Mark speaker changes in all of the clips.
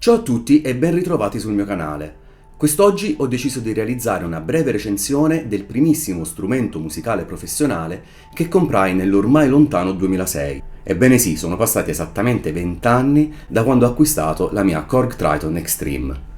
Speaker 1: Ciao a tutti e ben ritrovati sul mio canale. Quest'oggi ho deciso di realizzare una breve recensione del primissimo strumento musicale professionale che comprai nell'ormai lontano 2006. Ebbene sì, sono passati esattamente 20 anni da quando ho acquistato la mia Korg Triton Extreme.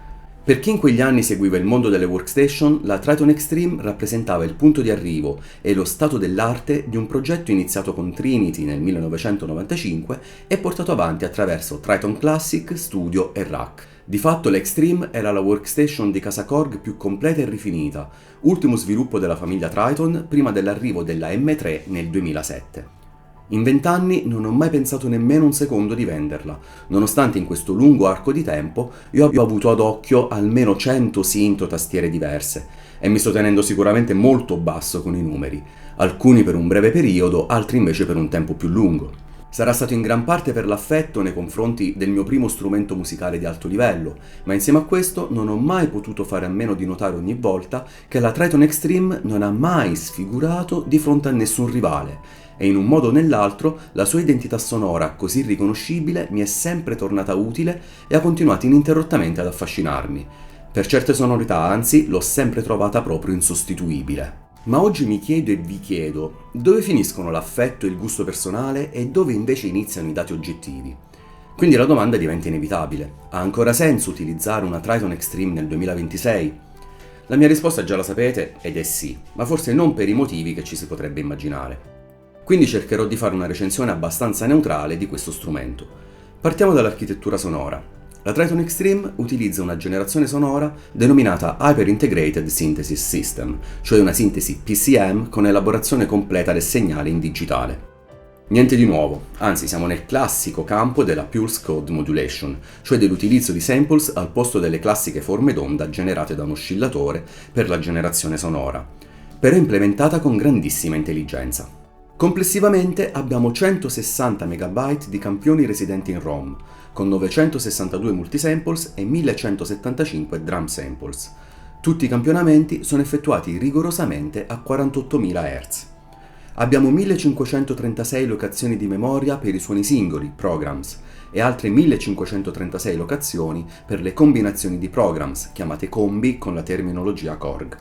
Speaker 1: Per chi in quegli anni seguiva il mondo delle workstation, la Triton Extreme rappresentava il punto di arrivo e lo stato dell'arte di un progetto iniziato con Trinity nel 1995 e portato avanti attraverso Triton Classic, Studio e Rack. Di fatto l'Extreme era la workstation di casa Korg più completa e rifinita, ultimo sviluppo della famiglia Triton prima dell'arrivo della M3 nel 2007. In 20 anni non ho mai pensato nemmeno un secondo di venderla, nonostante in questo lungo arco di tempo io abbia avuto ad occhio almeno 100 synth o tastiere diverse, e mi sto tenendo sicuramente molto basso con i numeri, alcuni per un breve periodo, altri invece per un tempo più lungo. Sarà stato in gran parte per l'affetto nei confronti del mio primo strumento musicale di alto livello, ma insieme a questo non ho mai potuto fare a meno di notare ogni volta che la Triton Extreme non ha mai sfigurato di fronte a nessun rivale, e in un modo o nell'altro la sua identità sonora così riconoscibile mi è sempre tornata utile e ha continuato ininterrottamente ad affascinarmi. Per certe sonorità, anzi, l'ho sempre trovata proprio insostituibile. Ma oggi mi chiedo e vi chiedo, dove finiscono l'affetto e il gusto personale e dove invece iniziano i dati oggettivi? Quindi la domanda diventa inevitabile. Ha ancora senso utilizzare una Triton Extreme nel 2026? La mia risposta già la sapete ed è sì, ma forse non per i motivi che ci si potrebbe immaginare. Quindi cercherò di fare una recensione abbastanza neutrale di questo strumento. Partiamo dall'architettura sonora. La Triton Extreme utilizza una generazione sonora denominata Hyper Integrated Synthesis System, cioè una sintesi PCM con elaborazione completa del segnale in digitale. Niente di nuovo, anzi siamo nel classico campo della Pulse Code Modulation, cioè dell'utilizzo di samples al posto delle classiche forme d'onda generate da un oscillatore per la generazione sonora, però implementata con grandissima intelligenza. Complessivamente abbiamo 160 MB di campioni residenti in ROM, con 962 multisamples e 1175 drum samples. Tutti i campionamenti sono effettuati rigorosamente a 48.000 Hz. Abbiamo 1536 locazioni di memoria per i suoni singoli, programs, e altre 1536 locazioni per le combinazioni di programs, chiamate combi con la terminologia Korg.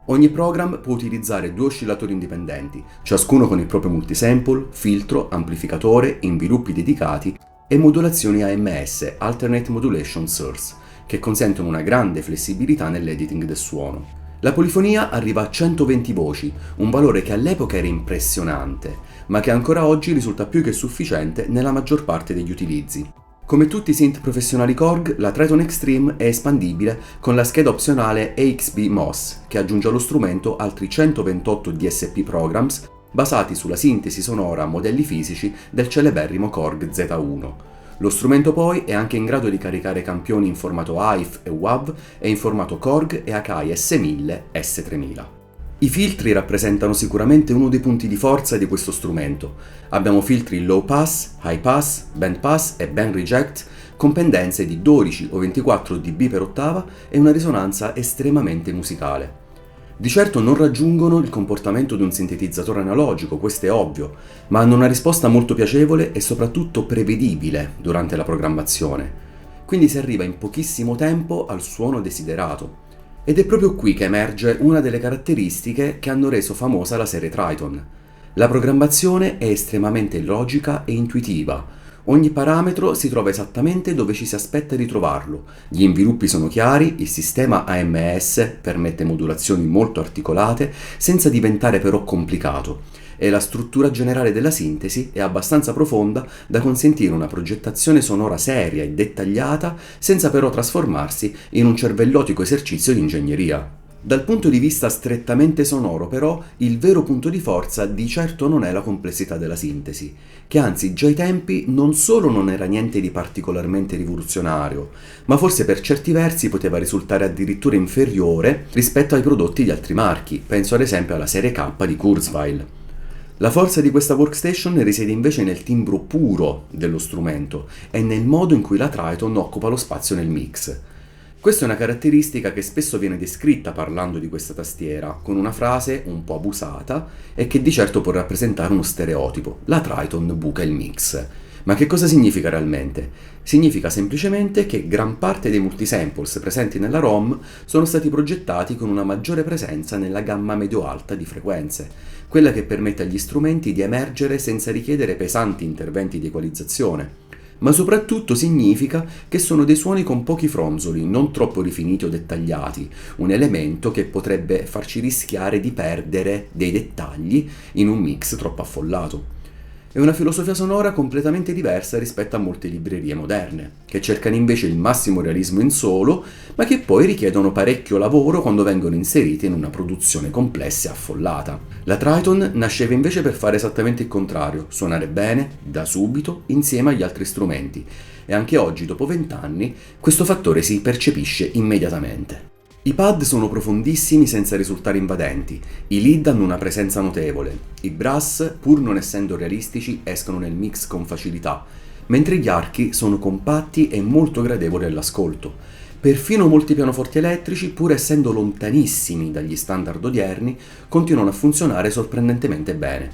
Speaker 1: Ogni program può utilizzare due oscillatori indipendenti, ciascuno con il proprio multisample, filtro, amplificatore, inviluppi dedicati e modulazioni AMS, Alternate Modulation Source, che consentono una grande flessibilità nell'editing del suono. La polifonia arriva a 120 voci, un valore che all'epoca era impressionante, ma che ancora oggi risulta più che sufficiente nella maggior parte degli utilizzi. Come tutti i synth professionali Korg, la Triton Extreme è espandibile con la scheda opzionale AXB MOS, che aggiunge allo strumento altri 128 DSP programs basati sulla sintesi sonora a modelli fisici del celeberrimo Korg Z1. Lo strumento poi è anche in grado di caricare campioni in formato AIF e WAV e in formato Korg e Akai S1000 S3000. I filtri rappresentano sicuramente uno dei punti di forza di questo strumento. Abbiamo filtri low pass, high pass, band pass e band reject con pendenze di 12 o 24 dB per ottava e una risonanza estremamente musicale. Di certo non raggiungono il comportamento di un sintetizzatore analogico, questo è ovvio, ma hanno una risposta molto piacevole e soprattutto prevedibile durante la programmazione. Quindi si arriva in pochissimo tempo al suono desiderato. Ed è proprio qui che emerge una delle caratteristiche che hanno reso famosa la serie Triton. La programmazione è estremamente logica e intuitiva. Ogni parametro si trova esattamente dove ci si aspetta di trovarlo. Gli inviluppi sono chiari, il sistema AMS permette modulazioni molto articolate senza diventare però complicato. E la struttura generale della sintesi è abbastanza profonda da consentire una progettazione sonora seria e dettagliata senza però trasformarsi in un cervellotico esercizio di ingegneria. Dal punto di vista strettamente sonoro, però, il vero punto di forza di certo non è la complessità della sintesi, che anzi già ai tempi non solo non era niente di particolarmente rivoluzionario, ma forse per certi versi poteva risultare addirittura inferiore rispetto ai prodotti di altri marchi, penso ad esempio alla serie K di Kurzweil. La forza di questa workstation risiede invece nel timbro puro dello strumento e nel modo in cui la Triton occupa lo spazio nel mix. Questa è una caratteristica che spesso viene descritta parlando di questa tastiera, con una frase un po' abusata e che di certo può rappresentare uno stereotipo: la Triton buca il mix. Ma che cosa significa realmente? Significa semplicemente che gran parte dei multisamples presenti nella ROM sono stati progettati con una maggiore presenza nella gamma medio-alta di frequenze, quella che permette agli strumenti di emergere senza richiedere pesanti interventi di equalizzazione. Ma soprattutto significa che sono dei suoni con pochi fronzoli, non troppo rifiniti o dettagliati, un elemento che potrebbe farci rischiare di perdere dei dettagli in un mix troppo affollato. È una filosofia sonora completamente diversa rispetto a molte librerie moderne, che cercano invece il massimo realismo in solo, ma che poi richiedono parecchio lavoro quando vengono inserite in una produzione complessa e affollata. La Triton nasceva invece per fare esattamente il contrario, suonare bene, da subito, insieme agli altri strumenti, e anche oggi, dopo 20 anni, questo fattore si percepisce immediatamente. I pad sono profondissimi senza risultare invadenti, i lead hanno una presenza notevole, i brass, pur non essendo realistici, escono nel mix con facilità, mentre gli archi sono compatti e molto gradevoli all'ascolto. Perfino molti pianoforti elettrici, pur essendo lontanissimi dagli standard odierni, continuano a funzionare sorprendentemente bene.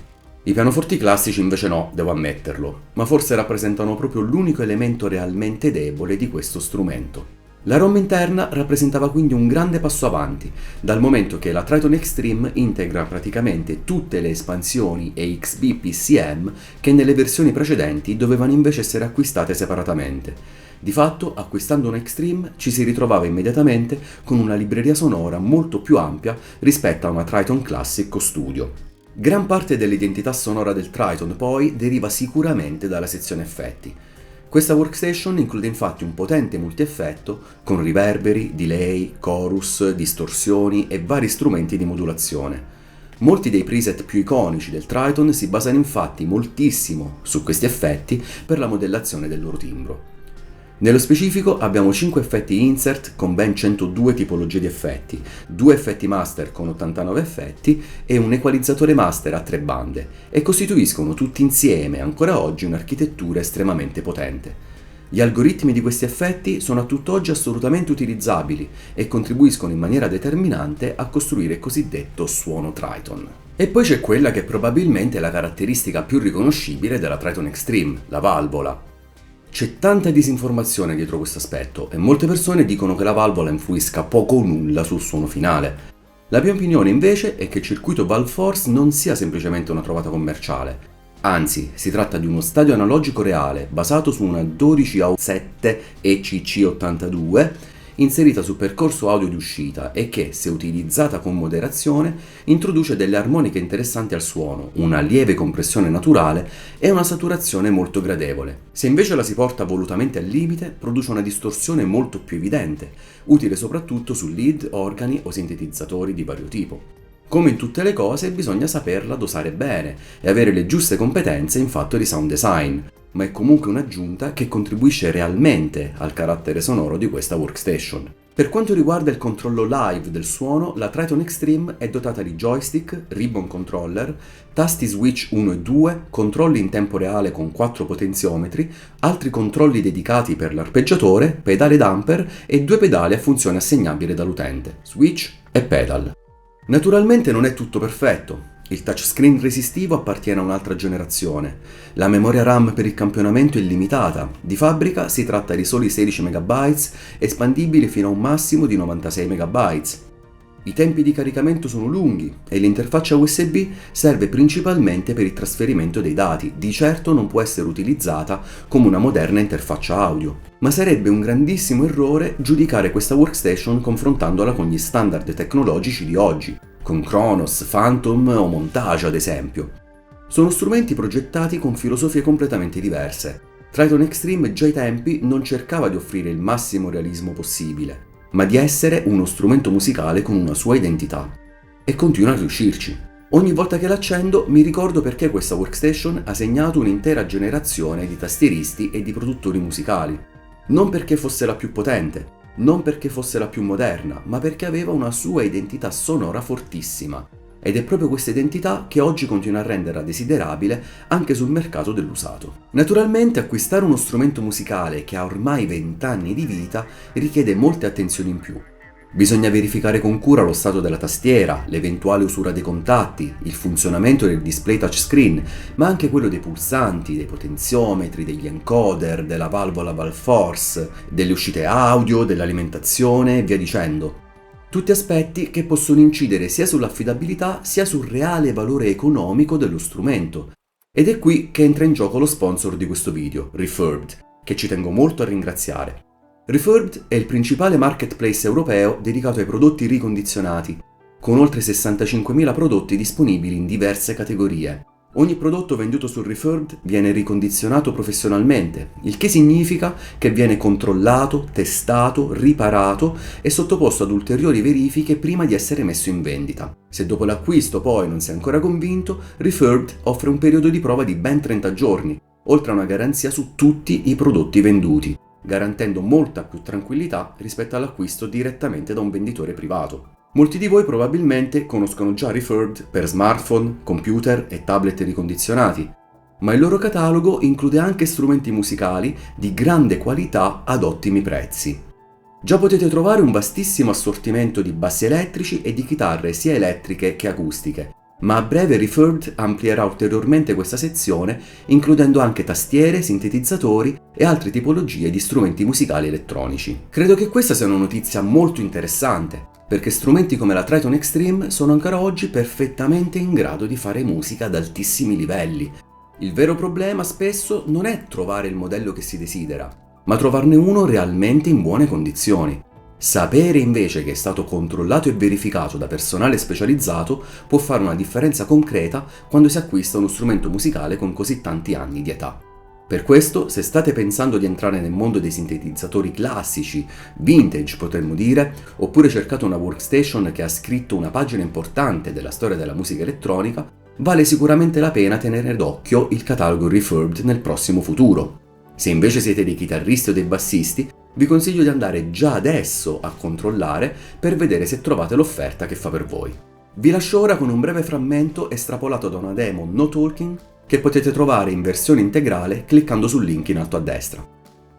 Speaker 1: I pianoforti classici invece no, devo ammetterlo, ma forse rappresentano proprio l'unico elemento realmente debole di questo strumento. La ROM interna rappresentava quindi un grande passo avanti, dal momento che la Triton Extreme integra praticamente tutte le espansioni e XB PCM che nelle versioni precedenti dovevano invece essere acquistate separatamente. Di fatto, acquistando un Extreme ci si ritrovava immediatamente con una libreria sonora molto più ampia rispetto a una Triton Classic o Studio. Gran parte dell'identità sonora del Triton poi deriva sicuramente dalla sezione effetti. Questa workstation include infatti un potente multieffetto con riverberi, delay, chorus, distorsioni e vari strumenti di modulazione. Molti dei preset più iconici del Triton si basano infatti moltissimo su questi effetti per la modellazione del loro timbro. Nello specifico abbiamo 5 effetti insert con ben 102 tipologie di effetti, 2 effetti master con 89 effetti e un equalizzatore master a 3 bande, e costituiscono tutti insieme ancora oggi un'architettura estremamente potente. Gli algoritmi di questi effetti sono a tutt'oggi assolutamente utilizzabili e contribuiscono in maniera determinante a costruire il cosiddetto suono Triton. E poi c'è quella che probabilmente è la caratteristica più riconoscibile della Triton Extreme, la valvola. C'è tanta disinformazione dietro questo aspetto e molte persone dicono che la valvola influisca poco o nulla sul suono finale. La mia opinione invece è che il circuito ValveForce non sia semplicemente una trovata commerciale. Anzi, si tratta di uno stadio analogico reale basato su una 12A7 ECC82 inserita sul percorso audio di uscita e che, se utilizzata con moderazione, introduce delle armoniche interessanti al suono, una lieve compressione naturale e una saturazione molto gradevole. Se invece la si porta volutamente al limite, produce una distorsione molto più evidente, utile soprattutto su lead, organi o sintetizzatori di vario tipo. Come in tutte le cose, bisogna saperla dosare bene e avere le giuste competenze in fatto di sound design, ma è comunque un'aggiunta che contribuisce realmente al carattere sonoro di questa workstation. Per quanto riguarda il controllo live del suono, la Triton Extreme è dotata di joystick, ribbon controller, tasti switch 1 e 2, controlli in tempo reale con 4 potenziometri, altri controlli dedicati per l'arpeggiatore, pedale damper e 2 pedali a funzione assegnabile dall'utente, switch e pedal. Naturalmente non è tutto perfetto. Il touchscreen resistivo appartiene a un'altra generazione. La memoria RAM per il campionamento è limitata. Di fabbrica si tratta di soli 16 MB, espandibili fino a un massimo di 96 MB. I tempi di caricamento sono lunghi e l'interfaccia USB serve principalmente per il trasferimento dei dati, di certo non può essere utilizzata come una moderna interfaccia audio. Ma sarebbe un grandissimo errore giudicare questa workstation confrontandola con gli standard tecnologici di oggi, con Kronos, Phantom o Montage ad esempio. Sono strumenti progettati con filosofie completamente diverse. Triton Extreme già ai tempi non cercava di offrire il massimo realismo possibile, ma di essere uno strumento musicale con una sua identità. E continua a riuscirci. Ogni volta che l'accendo mi ricordo perché questa workstation ha segnato un'intera generazione di tastieristi e di produttori musicali. Non perché fosse la più potente, non perché fosse la più moderna, ma perché aveva una sua identità sonora fortissima. Ed è proprio questa identità che oggi continua a renderla desiderabile anche sul mercato dell'usato. Naturalmente acquistare uno strumento musicale che ha ormai 20 anni di vita richiede molte attenzioni in più. Bisogna verificare con cura lo stato della tastiera, l'eventuale usura dei contatti, il funzionamento del display touchscreen, ma anche quello dei pulsanti, dei potenziometri, degli encoder, della valvola valve force, delle uscite audio, dell'alimentazione e via dicendo. Tutti aspetti che possono incidere sia sull'affidabilità sia sul reale valore economico dello strumento. Ed è qui che entra in gioco lo sponsor di questo video, Refurbed, che ci tengo molto a ringraziare. Refurbed è il principale marketplace europeo dedicato ai prodotti ricondizionati, con oltre 65.000 prodotti disponibili in diverse categorie. Ogni prodotto venduto su Refurbed viene ricondizionato professionalmente, il che significa che viene controllato, testato, riparato e sottoposto ad ulteriori verifiche prima di essere messo in vendita. Se dopo l'acquisto poi non sei ancora convinto, Refurbed offre un periodo di prova di ben 30 giorni, oltre a una garanzia su tutti i prodotti venduti, garantendo molta più tranquillità rispetto all'acquisto direttamente da un venditore privato. Molti di voi probabilmente conoscono già Refurbed per smartphone, computer e tablet ricondizionati, ma il loro catalogo include anche strumenti musicali di grande qualità ad ottimi prezzi. Già potete trovare un vastissimo assortimento di bassi elettrici e di chitarre sia elettriche che acustiche, ma a breve Refurbed amplierà ulteriormente questa sezione includendo anche tastiere, sintetizzatori e altre tipologie di strumenti musicali elettronici. Credo che questa sia una notizia molto interessante, perché strumenti come la Triton Extreme sono ancora oggi perfettamente in grado di fare musica ad altissimi livelli. Il vero problema spesso non è trovare il modello che si desidera, ma trovarne uno realmente in buone condizioni. Sapere invece che è stato controllato e verificato da personale specializzato può fare una differenza concreta quando si acquista uno strumento musicale con così tanti anni di età. Per questo, se state pensando di entrare nel mondo dei sintetizzatori classici, vintage potremmo dire, oppure cercate una workstation che ha scritto una pagina importante della storia della musica elettronica, vale sicuramente la pena tenere d'occhio il catalogo Refurbed nel prossimo futuro. Se invece siete dei chitarristi o dei bassisti, vi consiglio di andare già adesso a controllare per vedere se trovate l'offerta che fa per voi. Vi lascio ora con un breve frammento estrapolato da una demo no talking che potete trovare in versione integrale cliccando sul link in alto a destra.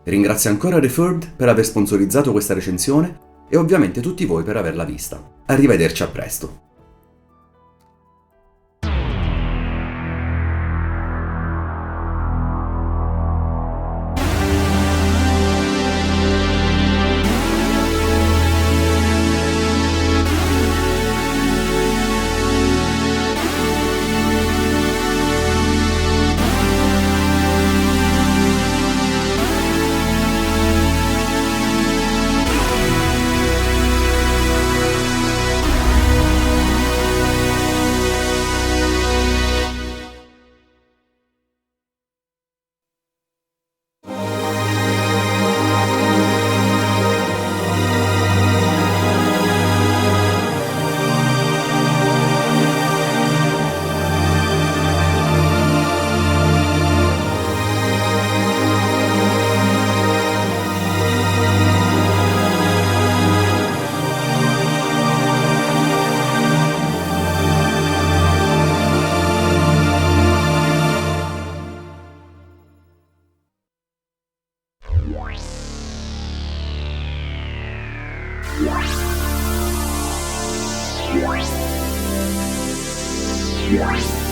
Speaker 1: Ringrazio ancora Refurbed per aver sponsorizzato questa recensione e ovviamente tutti voi per averla vista. Arrivederci a presto.
Speaker 2: Yeah.